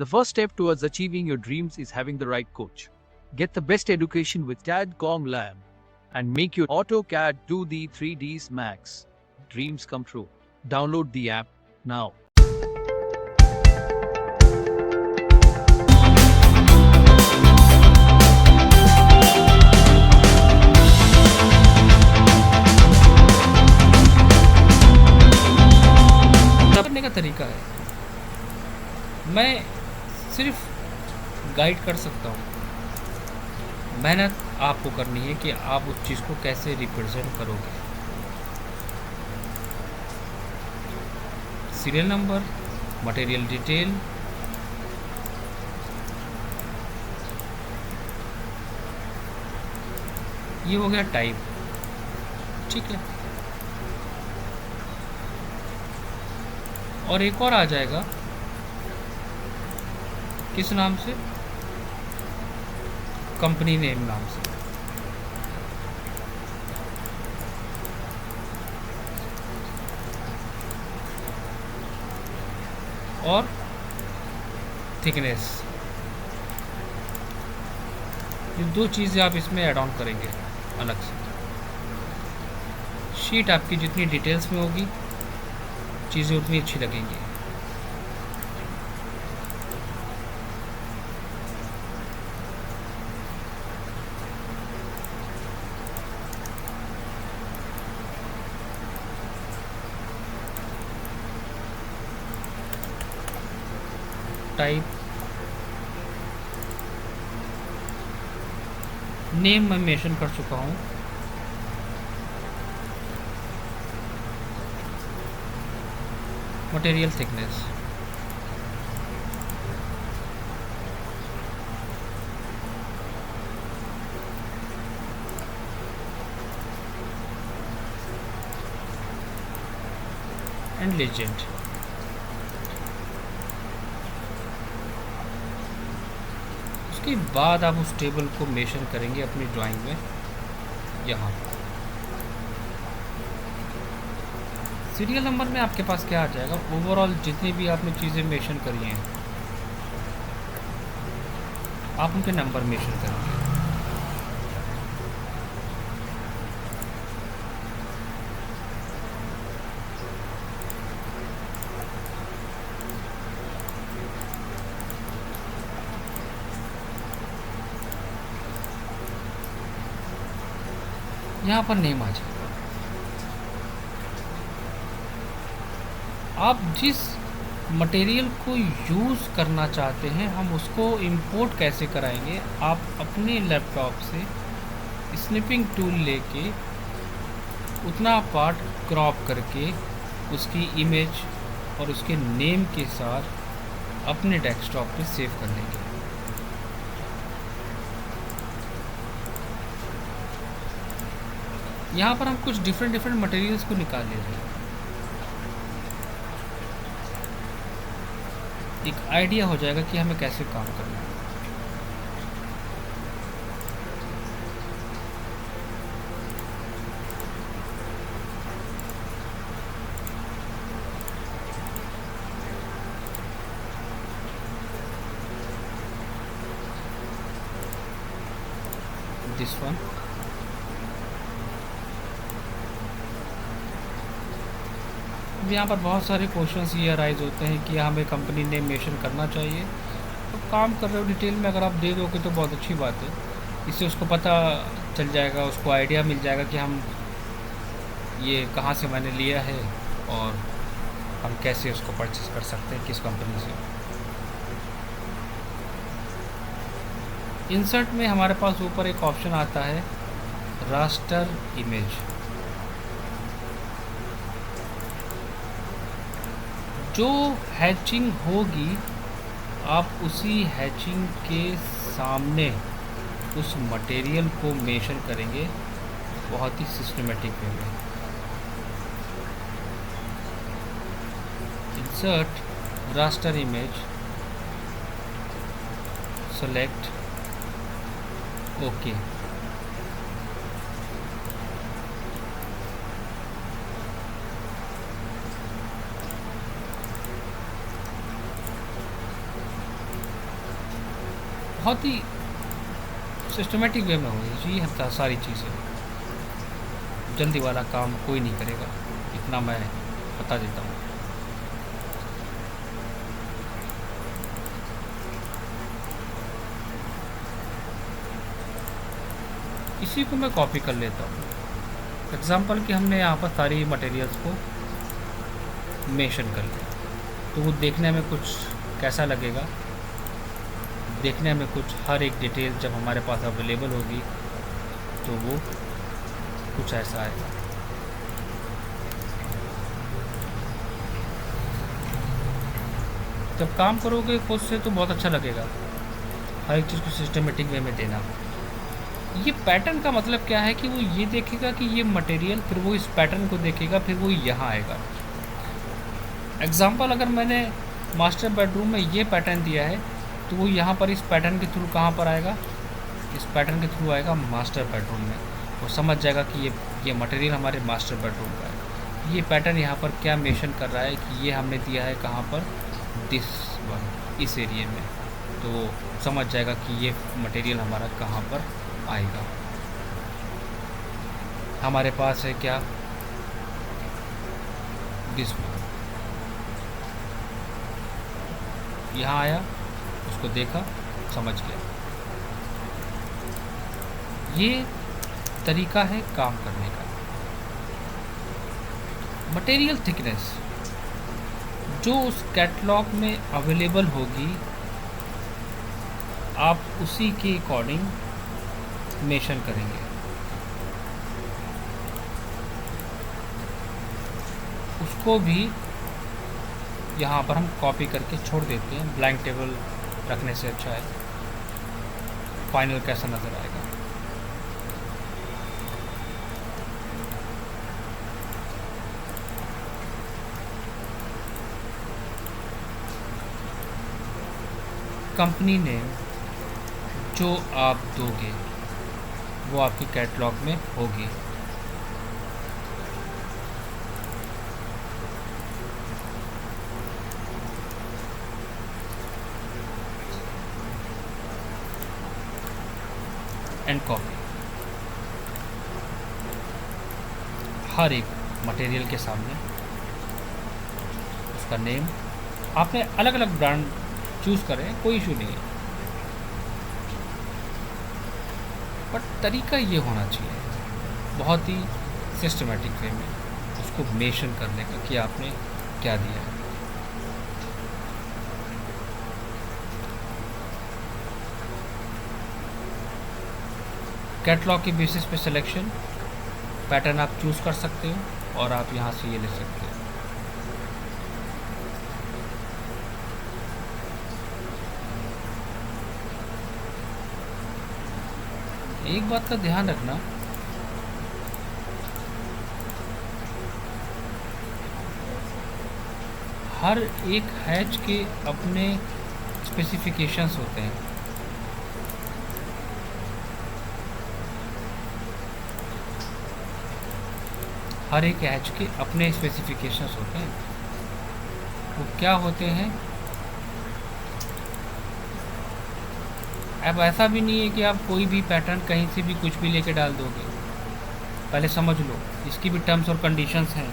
The first step towards achieving your dreams is having the right coach. Get the best education with TADCOM Lab and make your AutoCAD 2D 3Ds Max dreams come true. Download the app now. करने का तरीका है, मैं सिर्फ guide कर सकता हूँ। मेहनत आपको करनी है कि आप उस चीज़ को कैसे रिप्रेजेंट करोगे। सीरियल नंबर, मटेरियल डिटेल, ये हो गया टाइप, ठीक है। और एक और आ जाएगा, किस नाम से, कंपनी नेम नाम से। और थिकनेस, ये दो चीज़ें आप इसमें ऐड ऑन करेंगे अलग से। शीट आपकी जितनी डिटेल्स में होगी, चीज़ें उतनी अच्छी लगेंगी। टाइप, नेम मैं मेंशन कर चुका हूँ। Material thickness, and legend. उसके बाद आप उस टेबल को मेंशन करेंगे अपनी ड्राइंग में। यहाँ सीरियल नंबर में आपके पास क्या आ जाएगा, ओवरऑल जितनी भी आपने चीज़ें मेंशन करी हैं, आप उनके नंबर मेंशन करेंगे। यहाँ पर नेम आ जाएगा। आप जिस मटेरियल को यूज़ करना चाहते हैं, हम उसको इंपोर्ट कैसे कराएंगे, आप अपने लैपटॉप से स्निपिंग टूल लेके उतना पार्ट क्रॉप करके उसकी इमेज और उसके नेम के साथ अपने डेस्कटॉप पे सेव कर लेंगे। यहाँ पर हम कुछ डिफरेंट मटेरियल्स को निकाल ले रहे हैं। एक आइडिया हो जाएगा कि हमें कैसे काम करना है। दिस वन, यहाँ पर बहुत सारे क्वेश्चंस ये अराइज होते हैं कि हमें कंपनी नेम मेंशन करना चाहिए। तो काम कर रहे हो डिटेल में, अगर आप दे दोगे तो बहुत अच्छी बात है। इससे उसको पता चल जाएगा, उसको आइडिया मिल जाएगा कि हम ये कहाँ से मैंने लिया है और हम कैसे उसको परचेस कर सकते हैं, किस कंपनी से। इंसर्ट में हमारे पास ऊपर एक ऑप्शन आता है रास्टर इमेज। जो हैचिंग होगी, आप उसी हैचिंग के सामने उस मटेरियल को मेंशन करेंगे बहुत ही सिस्टमेटिक वे में। Insert raster image, select, okay. बहुत ही सिस्टमेटिक वे में होनी चाहिए सारी चीज़ें। जल्दी वाला काम कोई नहीं करेगा, इतना मैं बता देता हूँ। इसी को मैं कॉपी कर लेता हूँ। एग्जाम्पल कि हमने यहाँ पर सारी मटेरियल्स को मेंशन कर लिया, तो वो देखने में कुछ कैसा लगेगा, देखने में कुछ हर एक डिटेल जब हमारे पास अवेलेबल होगी तो वो कुछ ऐसा आएगा। जब काम करोगे खुद से तो बहुत अच्छा लगेगा, हर एक चीज़ को सिस्टमेटिक वे में देना। ये पैटर्न का मतलब क्या है कि वो ये देखेगा कि ये मटेरियल, फिर वो इस पैटर्न को देखेगा, फिर वो यहाँ आएगा। एग्जाम्पल, अगर मैंने मास्टर बेडरूम में ये पैटर्न दिया है तो वो यहाँ पर इस पैटर्न के थ्रू कहाँ पर आएगा, इस पैटर्न के थ्रू आएगा मास्टर बेडरूम में। वो समझ जाएगा कि ये मटेरियल हमारे मास्टर बेडरूम का है। ये पैटर्न यहाँ पर क्या मेंशन कर रहा है कि ये हमने दिया है कहाँ पर, दिस वन, इस एरिया में। तो वो समझ जाएगा कि ये मटेरियल हमारा कहाँ पर आएगा। हमारे पास है क्या, दिस वन, यहाँ आया, उसको देखा, समझ गया। ये तरीका है काम करने का। मटेरियल थिकनेस जो उस कैटलॉग में अवेलेबल होगी, आप उसी के अकॉर्डिंग मेंशन करेंगे। उसको भी यहाँ पर हम कॉपी करके छोड़ देते हैं, ब्लैंक टेबल रखने से अच्छा है। फाइनल कैसा नज़र आएगा। कंपनी नेम जो आप दोगे वो आपकी कैटलॉग में होगी। एंड कॉपी हर एक मटेरियल के सामने उसका नेम। आपने अलग अलग ब्रांड चूज़ करें, कोई इशू नहीं है, बट तरीका ये होना चाहिए बहुत ही सिस्टमेटिक वे में उसको मेंशन करने का कि आपने क्या दिया है। कैटलॉग के बेसिस पे सिलेक्शन पैटर्न आप चूज़ कर सकते हो और आप यहाँ से ये ले सकते हो। एक बात का ध्यान रखना, हर एक हैच के अपने स्पेसिफिकेशंस होते हैं। हर एक हैच के अपने स्पेसिफिकेशंस होते हैं। वो क्या होते हैं, अब ऐसा भी नहीं है कि आप कोई भी पैटर्न कहीं से भी कुछ भी लेके डाल दोगे। पहले समझ लो, इसकी भी टर्म्स और कंडीशंस हैं।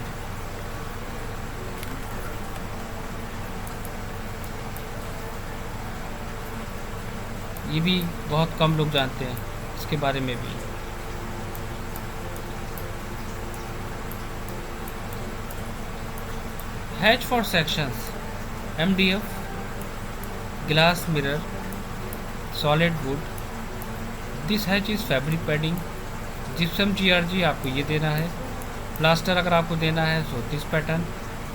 ये भी बहुत कम लोग जानते हैं इसके बारे में भी। Hatch for sections, MDF, glass mirror, solid wood. This hatch is fabric padding. Gypsum GRG आपको ये देना है। प्लास्टर अगर आपको देना है सो दिस पैटर्न।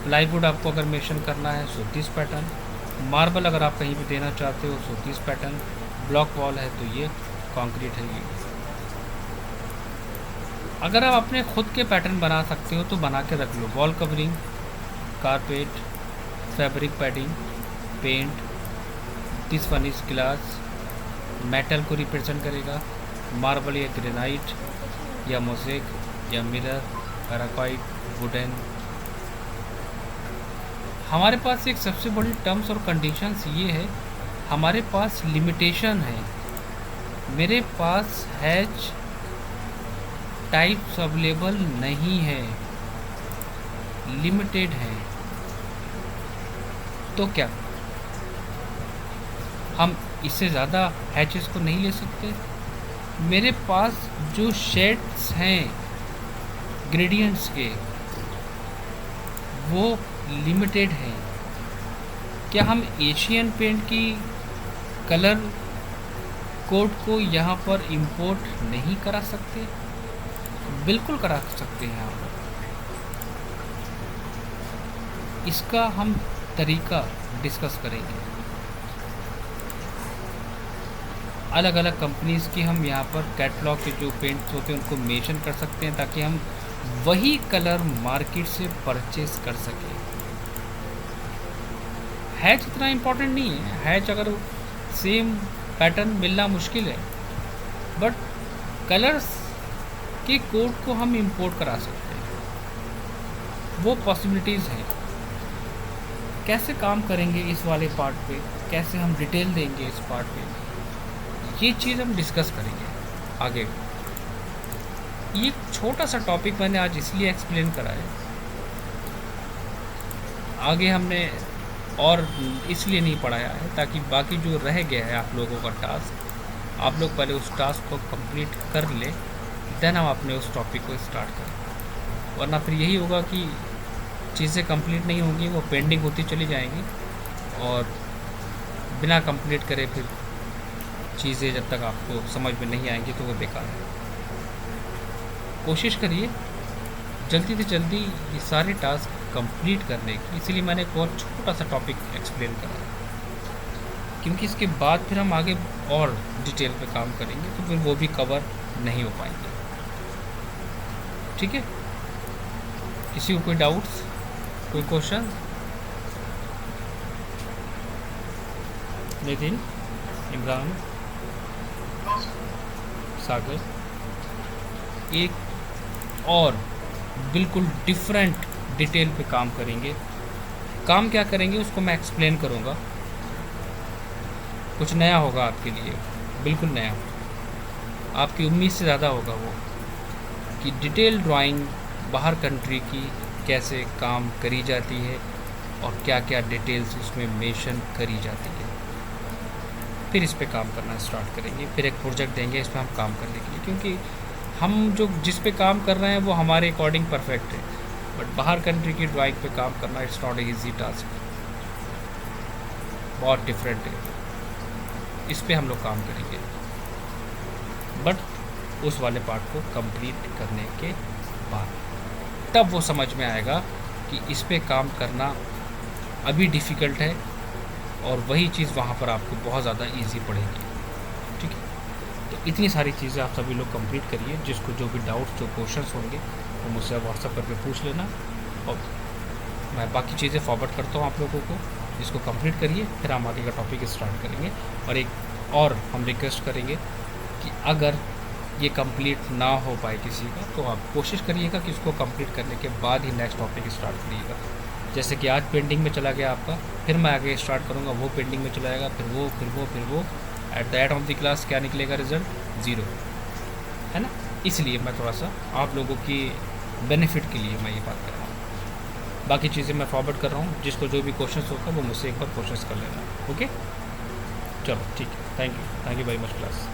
प्लाईवुड आपको अगर मेंशन करना है सो दिस पैटर्न। मार्बल अगर आप कहीं भी देना चाहते हो so this pattern. Block wall है तो ये कंक्रीट है ये। अगर आप अपने खुद के पैटर्न बना सकते हो तो बना के रख लो। Wall covering, carpet, fabric padding, paint. This one is glass, metal को रिप्रेजेंट करेगा। मार्बल या ग्रेनाइट या मोज़ेक या मिरर, पैराक्वाइट, वुडन। हमारे पास एक सबसे बड़ी टर्म्स और कंडीशंस ये है हमारे पास लिमिटेशन है। मेरे पास हैच टाइप्स अवेलेबल नहीं है, लिमिटेड है। तो क्या हम इससे ज़्यादा हैचेस को नहीं ले सकते? मेरे पास जो शेड्स हैं ग्रेडियंट्स के वो लिमिटेड हैं। क्या हम एशियन पेंट की कलर कोड को यहाँ पर इंपोर्ट नहीं करा सकते? बिल्कुल करा सकते हैं यहाँ पर। इसका हम तरीका डिस्कस करेंगे। अलग अलग कंपनीज़ की हम यहाँ पर कैटलॉग के जो पेंट्स होते हैं उनको मेंशन कर सकते हैं ताकि हम वही कलर मार्केट से परचेज कर सकें। हैच इतना इम्पोर्टेंट नहीं है। हैच अगर सेम पैटर्न मिलना मुश्किल है, बट कलर्स के कोड को हम इंपोर्ट करा सकते हैं। वो पॉसिबिलिटीज़ हैं। कैसे काम करेंगे इस वाले पार्ट पे, कैसे हम डिटेल देंगे इस पार्ट पे, ये चीज़ हम डिस्कस करेंगे आगे। ये छोटा सा टॉपिक मैंने आज इसलिए एक्सप्लेन करा है, आगे हमने और इसलिए नहीं पढ़ाया है ताकि बाकी जो रह गया है आप लोगों का टास्क, आप लोग पहले उस टास्क को कंप्लीट कर ले, देन हम अपने उस टॉपिक को स्टार्ट करें। वरना फिर यही होगा कि चीज़ें कंप्लीट नहीं होंगी, वो पेंडिंग होती चली जाएंगी और बिना कंप्लीट करे फिर चीज़ें जब तक आपको समझ में नहीं आएंगी तो वो बेकार है। कोशिश करिए जल्दी से जल्दी ये सारे टास्क कंप्लीट करने की, इसीलिए मैंने एक और छोटा सा टॉपिक एक्सप्लेन करा, क्योंकि इसके बाद फिर हम आगे और डिटेल पे काम करेंगे तो फिर वो भी कवर नहीं हो पाएंगे। ठीक है, किसी को कोई डाउट्स, कोई क्वेश्चन? नितिन, इमरान, सागर, एक और बिल्कुल डिफरेंट डिटेल पे काम करेंगे। काम क्या करेंगे उसको मैं एक्सप्लेन करूँगा। कुछ नया होगा आपके लिए, बिल्कुल नया, आपकी उम्मीद से ज़्यादा होगा वो, कि डिटेल ड्राइंग बाहर कंट्री की कैसे काम करी जाती है और क्या क्या डिटेल्स उसमें मेंशन करी जाती है। फिर इस पे काम करना स्टार्ट करेंगे, फिर एक प्रोजेक्ट देंगे इस पर हम काम करने के लिए, क्योंकि हम जो जिस पे काम कर रहे हैं वो हमारे अकॉर्डिंग परफेक्ट है, बट बाहर कंट्री की ड्राइंग पे काम करना इट्स नॉट इजी टास्क, बहुत डिफरेंट है। इस पे हम लोग काम करेंगे, बट उस वाले पार्ट को कंप्लीट करने के बाद तब वो समझ में आएगा कि इस पे काम करना अभी डिफ़िकल्ट है और वही चीज़ वहाँ पर आपको बहुत ज़्यादा इजी पड़ेगी। ठीक है, तो इतनी सारी चीज़ें आप सभी लोग कंप्लीट करिए। जिसको जो भी डाउट्स, जो क्वेश्चंस होंगे वो मुझसे व्हाट्सएप करके पूछ लेना और मैं बाकी चीज़ें फॉरवर्ड करता हूँ आप लोगों को। इसको कंप्लीट करिए, फिर हम आगे का टॉपिक स्टार्ट करेंगे। और एक और हम रिक्वेस्ट करेंगे कि अगर ये कंप्लीट ना हो पाए किसी का, तो आप कोशिश करिएगा कि इसको कंप्लीट करने के बाद ही नेक्स्ट टॉपिक स्टार्ट करिएगा। जैसे कि आज पेंडिंग में चला गया आपका, फिर मैं आगे स्टार्ट करूँगा, वो पेंडिंग में चला जाएगा, फिर वो at the end of the class क्या निकलेगा? रिजल्ट 0, है ना। इसलिए मैं थोड़ा सा आप लोगों की बेनिफिट के लिए मैं ये बात कर रहा हूँ। बाकी चीज़ें मैं फॉरवर्ड कर रहा हूँ, जिसको जो भी क्वेश्चन होगा वो मुझसे एक बार क्वेश्चन कर लेना। ओके, चलो ठीक है, thank you very much class.